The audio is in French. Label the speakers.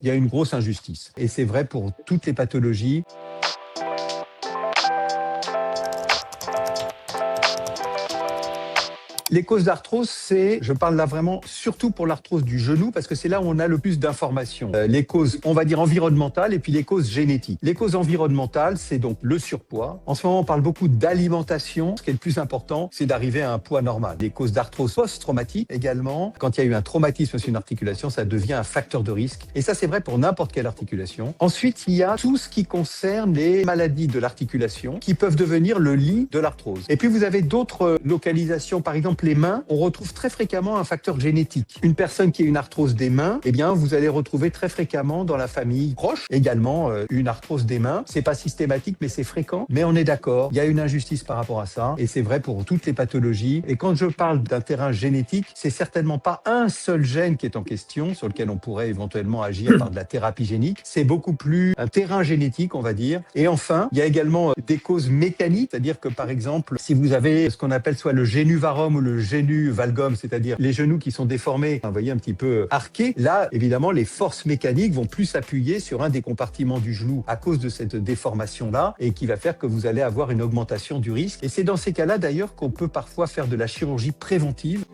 Speaker 1: il y a une grosse injustice. Et c'est vrai pour toutes les pathologies. Les causes d'arthrose, je parle là vraiment surtout pour l'arthrose du genou, parce que c'est là où on a le plus d'informations. Les causes, on va dire environnementales, et puis les causes génétiques. Les causes environnementales, c'est donc le surpoids. En ce moment, on parle beaucoup d'alimentation. Ce qui est le plus important, c'est d'arriver à un poids normal. Les causes d'arthrose post-traumatique également. Quand il y a eu un traumatisme sur une articulation, ça devient un facteur de risque. Et ça, c'est vrai pour n'importe quelle articulation. Ensuite, il y a tout ce qui concerne les maladies de l'articulation qui peuvent devenir le lit de l'arthrose. Et puis, vous avez d'autres localisations, par exemple, les mains, on retrouve très fréquemment un facteur génétique. Une personne qui a une arthrose des mains, eh bien, vous allez retrouver très fréquemment dans la famille proche également une arthrose des mains. C'est pas systématique, mais c'est fréquent. Mais on est d'accord, il y a une injustice par rapport à ça, et c'est vrai pour toutes les pathologies. Et quand je parle d'un terrain génétique, c'est certainement pas un seul gène qui est en question, sur lequel on pourrait éventuellement agir par de la thérapie génique. C'est beaucoup plus un terrain génétique, on va dire. Et enfin, il y a également des causes mécaniques, c'est-à-dire que par exemple, si vous avez ce qu'on appelle soit le génuvarum ou le génu valgum, c'est-à-dire les genoux qui sont déformés, vous voyez, un petit peu arqués, là, évidemment, les forces mécaniques vont plus s'appuyer sur un des compartiments du genou à cause de cette déformation-là, et qui va faire que vous allez avoir une augmentation du risque. Et c'est dans ces cas-là, d'ailleurs, qu'on peut parfois faire de la chirurgie préventive.